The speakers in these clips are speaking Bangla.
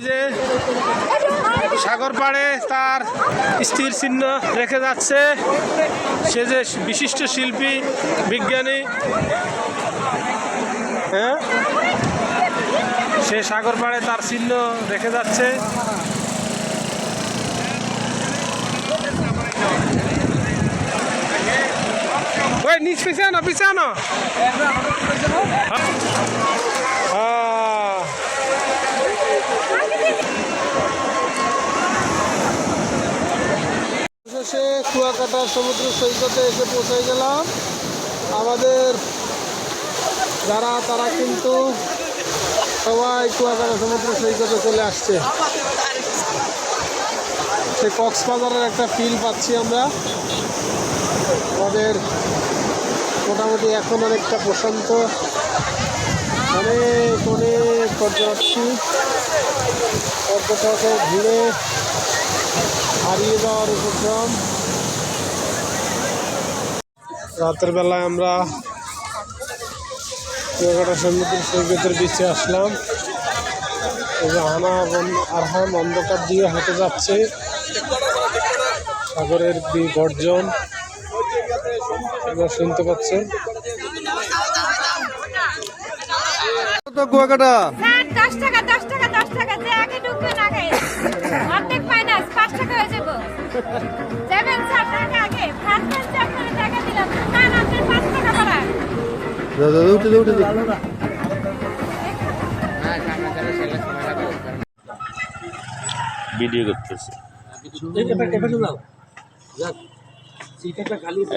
যে সাগর পাড়ে তার স্থির চিহ্ন রেখে যাচ্ছে। সে যে বিশিষ্ট শিল্পী, বিজ্ঞানী, হ্যাঁ, সে সাগর পাড়ে তার চিহ্ন রেখে যাচ্ছে। ওই নিচ পিছানো পিছানো শেষে কুয়াকাটা সমুদ্র সৈকতে এসে পৌঁছে গেলাম। আমাদের যারা তারা কিন্তু সবাই কুয়াকাটা সমুদ্র সৈকতে চলে আসছে। সে কক্সবাজারের একটা ফিল পাচ্ছি আমরা। আমাদের মোটামুটি এখন অনেকটা প্রশান্ত, অনেক অনেক পর্যটকের ভিড়ে হারিয়ে যাওয়ার উপক্রম। রাতের বেলায় আমরা কুয়াকাটা সমুদ্র সৈকতের বিচে আসলাম। আরহাম অন্ধকার দিয়ে হেঁটে যাচ্ছে। সাগরের গর্জন শুনতে পাচ্ছেন। কুয়াকাটা 10 টাকা 10 টাকা 10 টাকা যে আগে ঢুকবে না গায়ে অর্ধেক মাইনাস 5 টাকা হয়ে যাবে। যাবেন 4 টাকা আগে ফার্স্ট টাইম আপনাকে টাকা দিলাম না না 5 টাকা ভাড়া দাদা উঠে ভিডিও করতেছে।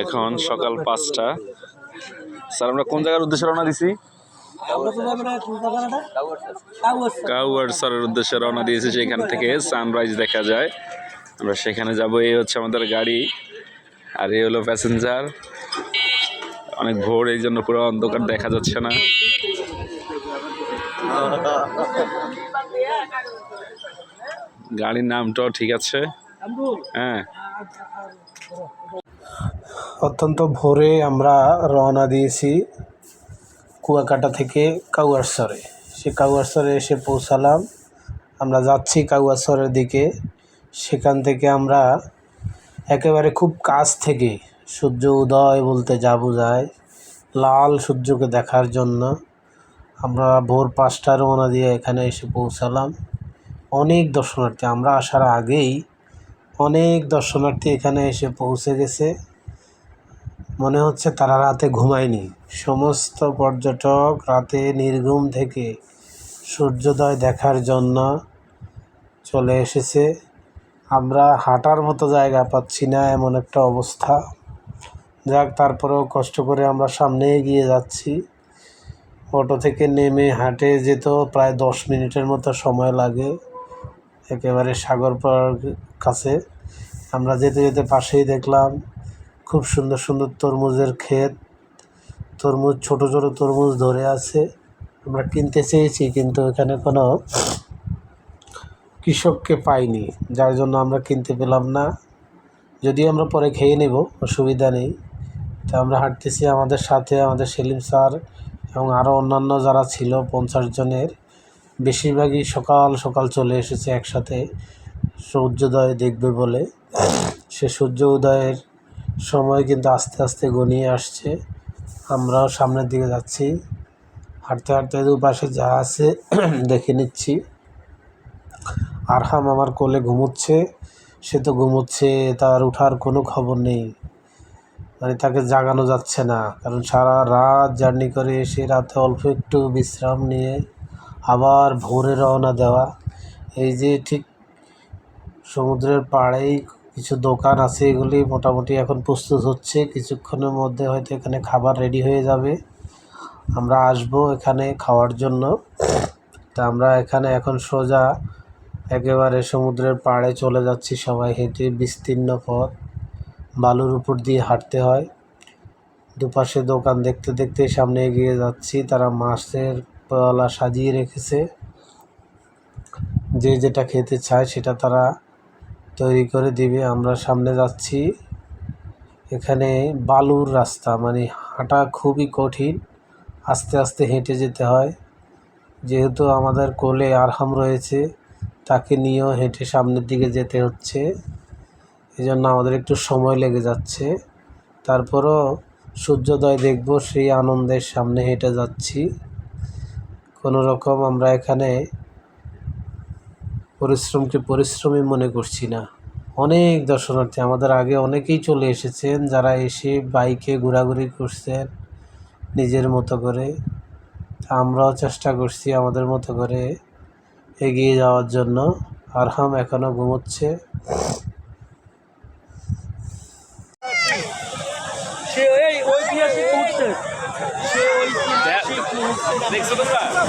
এখন সকাল 5টা। স্যার আমরা কোন জায়গার উদ্দেশ্যে রওনা দিছি? কাউয়ারসরের উদ্দেশ্যে রওনা দিয়েছি। সেখান থেকে সানরাইজ দেখা যায়। আমরা সেখানে যাব। এই হচ্ছে আমাদের গাড়ি আর এই হলো প্যাসেঞ্জার। অনেক ভোর, এই জন্য পুরো অন্ধকার দেখা যাচ্ছে না। গাড়ির নামটাও ঠিক আছে। হ্যাঁ, অত্যন্ত ভোরে আমরা রওনা দিয়েছি কুয়াকাটা থেকে কাউয়ারসরে। সে কাউয়ারসরে এসে পৌঁছালাম। আমরা যাচ্ছি কাউয়ারসরের দিকে। সেখান থেকে আমরা একেবারে খুব কাছ থেকে সূর্য উদয় বলতে যা বোঝায়, লাল সূর্যকে দেখার জন্য আমরা ভোর 5টা রওনা দিয়ে এখানে এসে পৌঁছালাম। অনেক দর্শনার্থী, আমরা আসার আগেই অনেক দর্শনার্থী এখানে এসে পৌঁছে গেছে। মনে হচ্ছে তারা রাতে ঘুমায়নি। সমস্ত পর্যটক রাতে নির্ঘুম থেকে সূর্যোদয় দেখার জন্য চলে এসেছে। আমরা হাঁটার মতো জায়গা পাচ্ছি না, এমন একটা অবস্থা। যাক, তারপরেও কষ্ট করে আমরা সামনে এগিয়ে যাচ্ছি। অটো থেকে নেমে হাঁটে যেত প্রায় 10 মিনিটের মতো সময় লাগে একেবারে সাগর পাড়ের কাছে। আমরা যেতে যেতে পাশেই দেখলাম খুব সুন্দর সুন্দর তরমুজের ক্ষেত। তরমুজ, ছোট ছোট তরমুজ ধরে আছে। আমরা কিনতে চেয়েছি কিন্তু এখানে কোনো কৃষককে পাইনি, যার জন্য আমরা কিনতে পেলাম না। যদি আমরা পরে খেয়ে নেব, অসুবিধা নেই। তো আমরা হাঁটতেছি, আমাদের সাথে আমাদের সেলিম স্যার এবং আরও অন্যান্য যারা ছিল 50 জনের বেশিরভাগই সকাল সকাল চলে এসেছে একসাথে সূর্যোদয় দেখবে বলে। সে সূর্য উদয়ের সময় কিন্তু আস্তে আস্তে ঘনিয়ে আসছে। আমরাও সামনের দিকে যাচ্ছি, হাঁটতে হাঁটতে দুপাশে যা আছে দেখে নিচ্ছি। আরহাম আমার কোলে ঘুমোচ্ছে। সে তো ঘুমোচ্ছে, তার ওঠার কোনো খবর নেই। মানে তাকে জাগানো যাচ্ছে না, কারণ সারা রাত জার্নি করে এসে রাতে অল্প একটু বিশ্রাম নিয়ে আবার ভোরে রওনা দেওয়া। এই যে ঠিক সমুদ্রের পাড়েই কিছু দোকান আছে, এগুলি মোটামুটি এখন প্রস্তুত হচ্ছে। কিছুক্ষণের মধ্যে হয়তো এখানে খাবার রেডি হয়ে যাবে। আমরা আসব এখানে খাওয়ার জন্য। তা আমরা এখানে এখন সোজা একেবারে সমুদ্রের পাড়ে চলে যাচ্ছি সবাই হেঁটে। বিস্তীর্ণ পথ, বালুর উপর দিয়ে হাঁটতে হয়। দুপাশে দোকান দেখতে দেখতে সামনে এগিয়ে যাচ্ছি। তারা মাছের পেয়ালা সাজিয়ে রেখেছে, যে যেটা খেতে চায় সেটা তারা তৈরি করে দিবে। আমরা সামনে যাচ্ছি। এখানে বালুর রাস্তা, মানে হাঁটা খুবই কঠিন, আস্তে আস্তে হেঁটে যেতে হয়। যেহেতু আমাদের কোলে আরহাম রয়েছে, তাকে নিয়েও হেঁটে সামনের দিকে যেতে হচ্ছে, এই জন্য আমাদের একটু সময় লেগে যাচ্ছে। তারপরও সূর্যোদয় দেখব সেই আনন্দের সামনে হেঁটে যাচ্ছি। কোনো রকম আমরা এখানে পরিশ্রমকে পরিশ্রমই মনে করছি না। অনেক দর্শনার্থী আমাদের আগে অনেকেই চলে এসেছেন, যারা এসে বাইকে ঘোরাঘুরি করছেন নিজের মতো করে। আমরাও চেষ্টা করছি আমাদের মতো করে এগিয়ে যাওয়ার জন্য। আরহাম এখনও ঘুমোচ্ছে।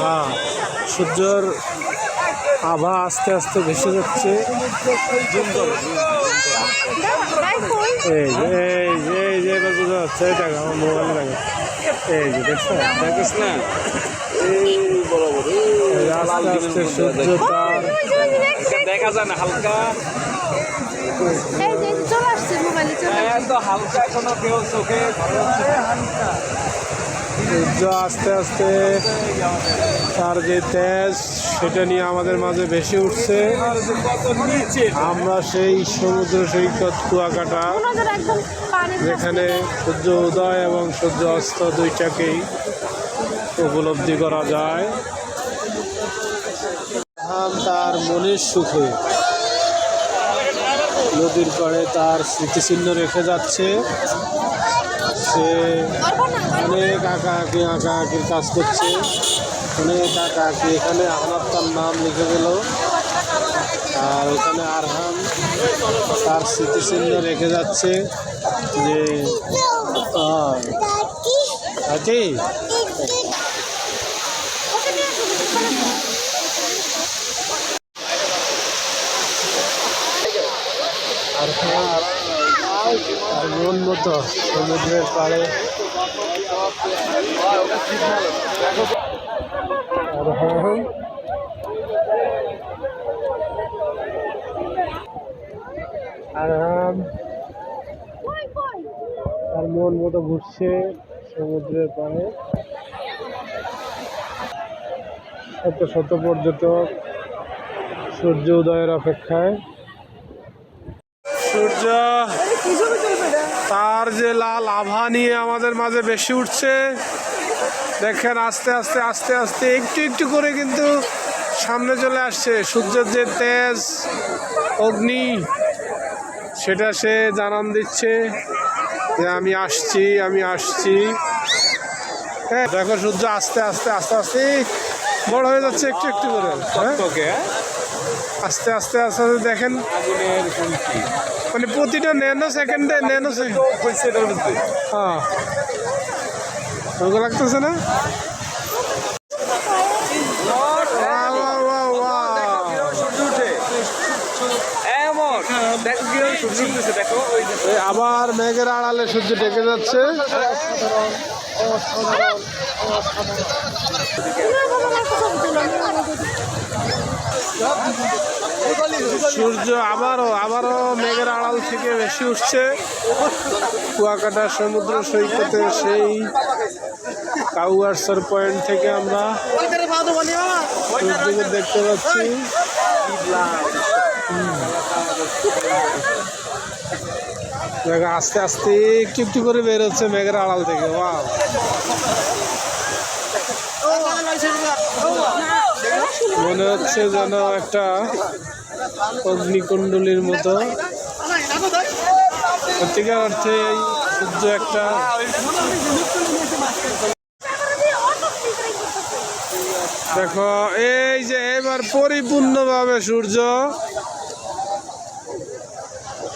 হ্যাঁ, সূর্যর আভা আস্তে আস্তে ভেসে যাচ্ছে। এই যে এবার বোঝা যাচ্ছে, এই দেখ আমার মোবাইলে দেখো, এই যে দেখিস না, আস্তে আস্তে সূর্য তার দেখা যায় না হালকা, চলে আসছে মোবাইলে, হালকা এখনো কেউ চোখে সূর্য আস্তে আস্তে তার যে তেজ সেটা নিয়ে আমাদের মাঝে ভেসে উঠছে। আমরা সেই সমুদ্র সৈকত কুয়াকাটা, যেখানে সূর্য উদয় এবং সূর্য অস্ত দুইটাকেই উপলব্ধি করা যায়। তার মনের সুখে নদীর পাড়ে তার স্মৃতিচিহ্ন রেখে যাচ্ছে। সে অনেক আঁকাআঁকির কাজ করছে, অনেক আঁকাআঁকি। এখানে আহনাদ তার নাম লিখে গেল, আর ওখানে আরহাম তার স্মৃতিচিহ্ন রেখে যাচ্ছে যে আর মন মতো সমুদ্রের পাড়ে আরহাম আর মন মতো ঘুরছে সমুদ্রের পাড়ে। শত শত পর্যটক সূর্য উদয়ের অপেক্ষায়। সূর্য তার যে লাল আভা নিয়ে আমাদের মাঝে বেশি উঠছে। দেখেন আস্তে আস্তে আস্তে আস্তে একটু একটু করে কিন্তু সামনে চলে আসছে। সূর্যের যে তেজ, অগ্নি, সেটা সে জানান দিচ্ছে যে আমি আসছি, আমি আসছি। হ্যাঁ, দেখো সূর্য আস্তে আস্তে আস্তে আস্তে বড় হয়ে যাচ্ছে একটু একটু করে। আস্তে আস্তে আস্তে আস্তে দেখেন, মানে প্রতিটা ন্যানো সেকেন্ডে হ্যাঁ ওগুলো লাগতেছে না। আবার মেঘের আড়ালে সূর্য ডেকে যাচ্ছে। সূর্য আবারও মেঘের আড়াল থেকে বেশি উঠছে। কুয়াকাটা সমুদ্র সৈকতের সেই কাউয়ারসর পয়েন্ট থেকে আমরা সূর্যকে দেখতে পাচ্ছি। আস্তে আস্তে একটু একটু করে বের হচ্ছে মেঘের আড়াল থেকে। ওয়াও, মনে হচ্ছে যেন একটা অগ্নিকুণ্ডলীর মতো। সত্যিকার অর্থে এই সূর্য একটা দেখো, এই যে এবার পরিপূর্ণভাবে সূর্য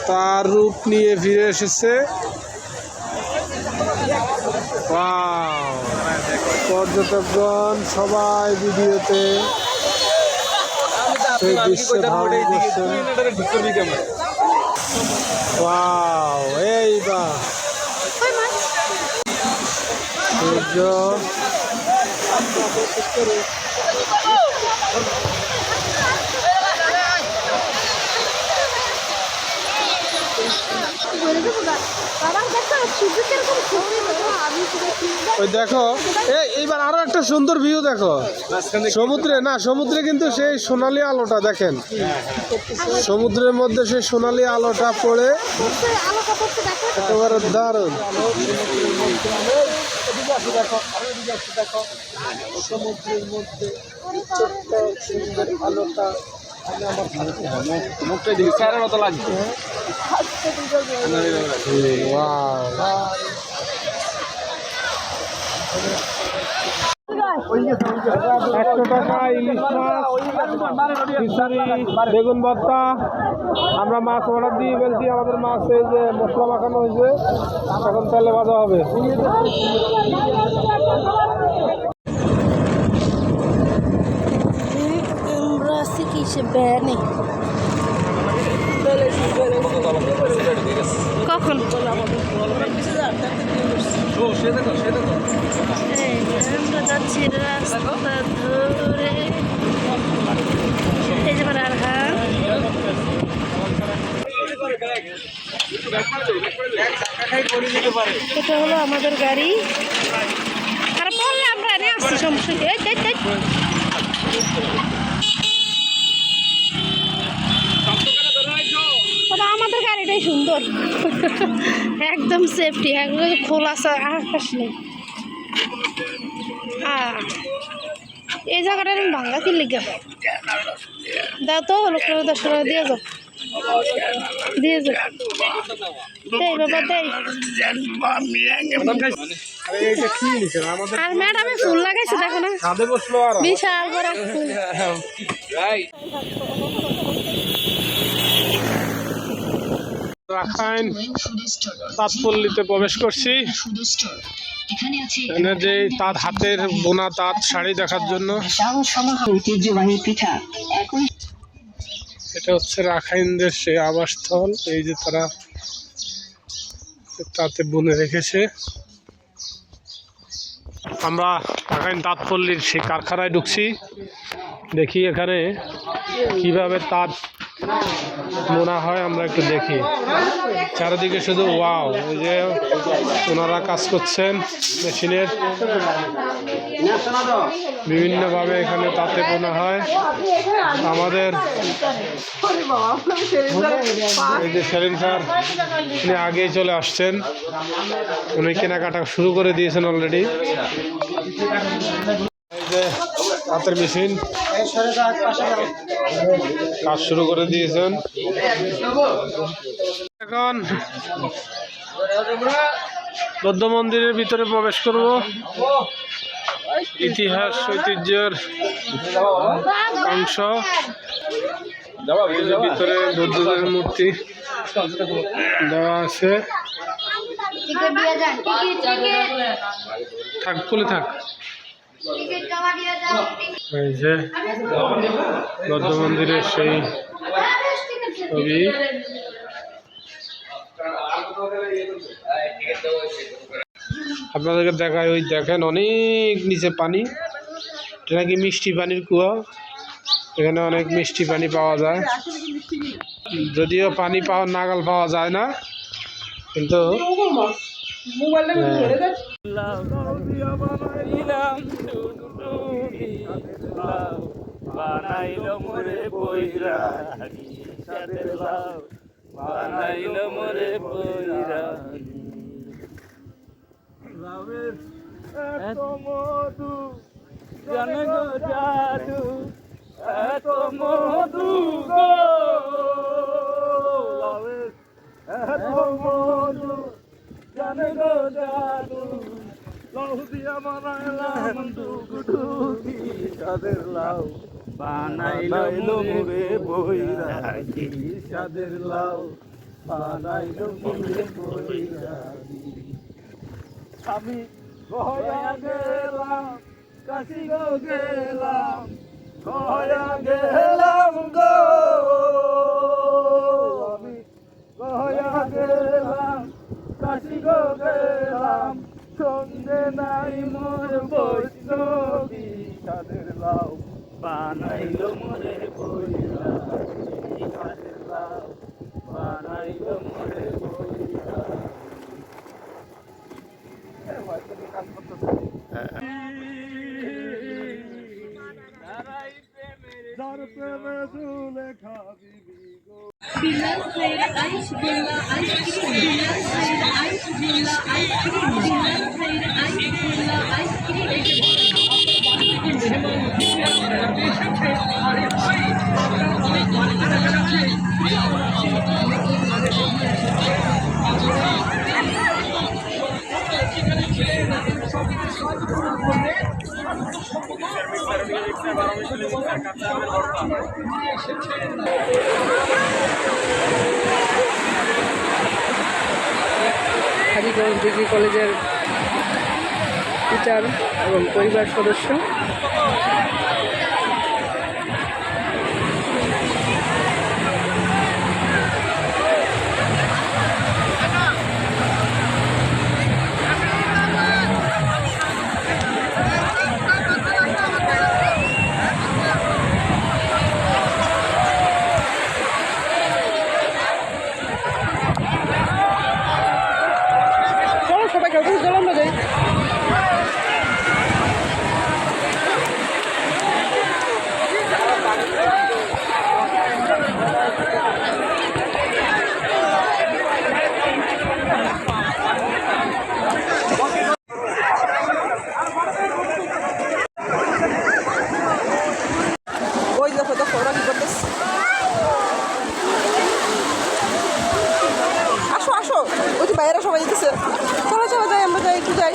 তার রূপ নিয়ে ফিরে এসেছে। পর্যটকগণ সবাই ভিডিওতে সেই দৃশ্য ধারণ করছেন। ওয়াও, এই বা সূর্য ওই দেখো এইবার আরো একটা সুন্দর ভিউ দেখো সমুদ্রে কিন্তু সেই সোনালী আলোটা দেখেন সমুদ্রের মধ্যে সেই সোনালী আলোটা পড়ে একেবারে দারুণ সমুদ্রের মধ্যে ছোট্ট সুন্দর আলোটা মুখটা দিকে স্যারের মতো লাগবে। টাকা ইলিশ মাছ বেগুন ভর্তা আমরা মাছ অর্ডার দিয়ে বলছি আমাদের মাছ এই যে মশলা মাখানো হয়েছে এখন তেলে ভাজা হবে কখন আমরা যাচ্ছি রাস্তা ধরে এই যে আর হ্যাঁ এটা হলো আমাদের গাড়ি আর বললে আমরা নিয়ে আসছি সমস্যা আমাদের গাড়িটাই সুন্দর একদম সেফটি একদম খোলা আকাশ নেই এই জায়গাটা আমি ভাঙ্গা কিনলে গেল দাও তো হলো 10 টাকা দিয়ে যাও দেই বাবা দেই আর ম্যাডামে ফুল লাগাইছে দেখো না বিশাল বড় ফুল রাখাইন তাঁতপল্লীতে প্রবেশ করছি এখানে যে তাঁত হাতের বোনা তাঁত শাড়ি দেখার জন্য এটা হচ্ছে রাখাইনদের সেই আবাসস্থল এই যে তারা তাতে বুনে রেখেছে আমরা রাখাইন তাঁতপল্লীর সেই কারখানায় ঢুকছি দেখি এখানে কিভাবে তাঁত বোনা হয় আমরা একটু দেখি চারিদিকে শুধু ওয়াও এই যে ওনারা কাজ করছেন মেশিনের বিভিন্নভাবে এখানে তাঁতে বোনা হয় আমাদের এই যে সেলিম স্যার উনি আগেই চলে আসছেন উনি কেনাকাটা শুরু করে দিয়েছেন অলরেডি এই যে হাতের মেশিন কাজ শুরু করে দিয়েছেন এখন বৌদ্ধ মন্দিরের ভিতরে প্রবেশ করব ইতিহাস ঐতিহ্যের অংশ ভিতরে বৌদ্ধদের মূর্তি দেওয়া আছে থাক খুলে থাক এই যে বৌদ্ধ মন্দিরের সেই ছবি আপনাদেরকে দেখায় ওই দেখেন অনেক নিচে পানি এটা নাকি মিষ্টি পানির কুয়া এখানে অনেক মিষ্টি পানি পাওয়া যায় যদিও পানি নাগাল পাওয়া যায় না কিন্তু বানাইল মোরে বৈরাগী সাদের লাউ বানাইল মোরে বৈরাগী লাউয়ের এত মধু জানে গো জাদু এত মধু গো লাউয়ের এত মধু জানে গো জাদু লাউ দিয়া বানাইলাম ডুগডুগি সাদের লাউ বানাইলো মোরে বৈরাগী সাদের লাউ বানাইলো মোরে বৈরাগী আমি গয়া গেলাম কাশি গো গেলাম গয়া গেলাম গো আমি গয়া গেলাম কাশি গো গেলাম সঙ্গে নাই মোর বৈষ্ণবী সাদের লাউ বানাইলো মোরে বৈরাগী সাদের লাউ বানাইলো মোরে বৈরাগী Bilal Khair Ice Billa Ice Cream. Bilal Khair Ice Billa Ice Cream. Bilal Khair Ice Billa Ice Hajiganj degree কলেজের টিচার এবং পরিবার সদস্য সবাই কাউকে চলো আমরা যাই। ওই দেখো দেখো ওরা কি করতেছে। আসো আসো ওই যে বাইরে সবাই যেতেছে। চলো চলো যাই আমরা যাই একটু যাই।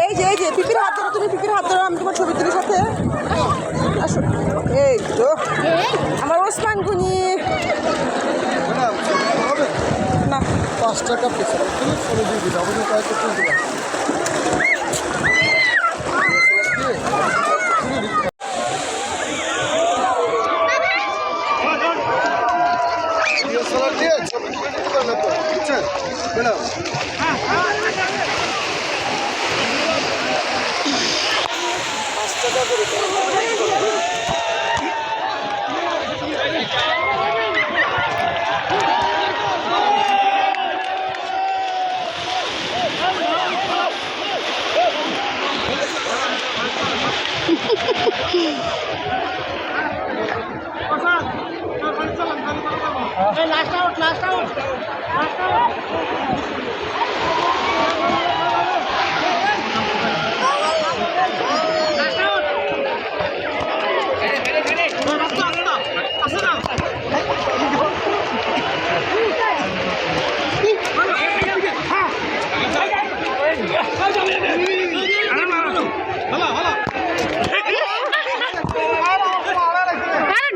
এই যে পিপির হাত ধরো তুমি পিপির হাত ধরো আমি তোমার ছবি তুলি সাথে। আসো এই তো আমার ওসমান গুনি না 5 টাকা পেছনে ফোনে দিয়ে দিন আপনি কয়েকটা তুলতে পারেন ম্যাডাম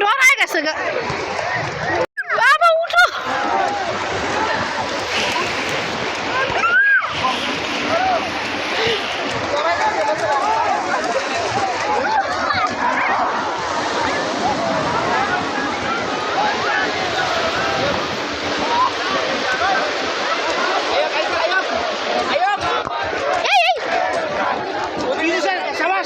ডরাই গেছে বাবা উঠো। Sama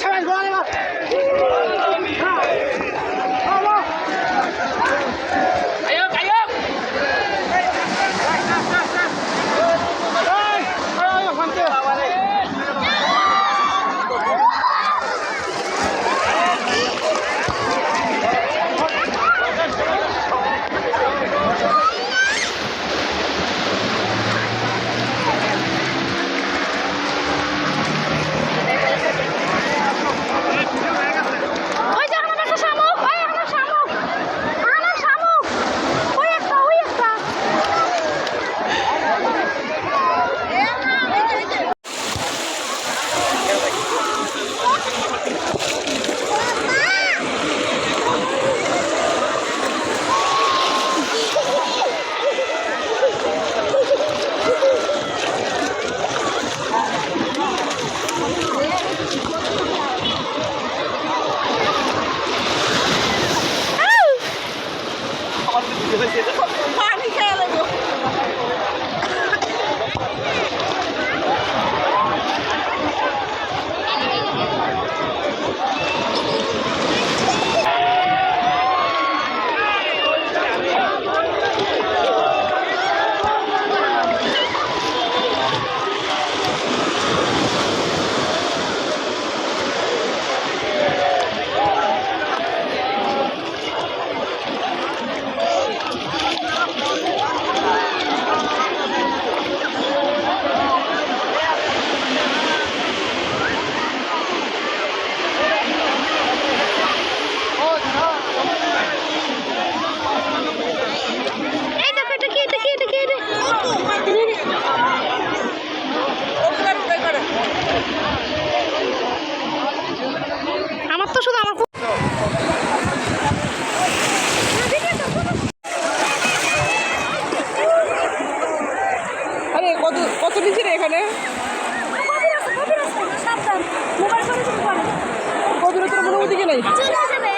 লাগে নাই চলে যাবে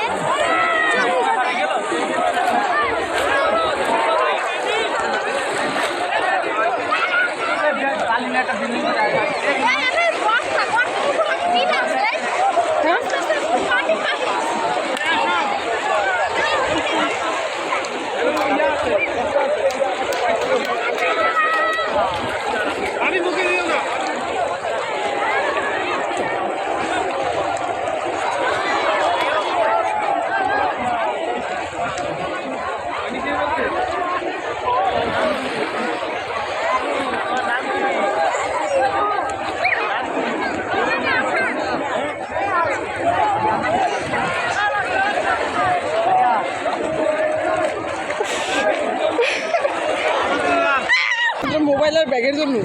মোবাইল আর ব্যাগের জন্য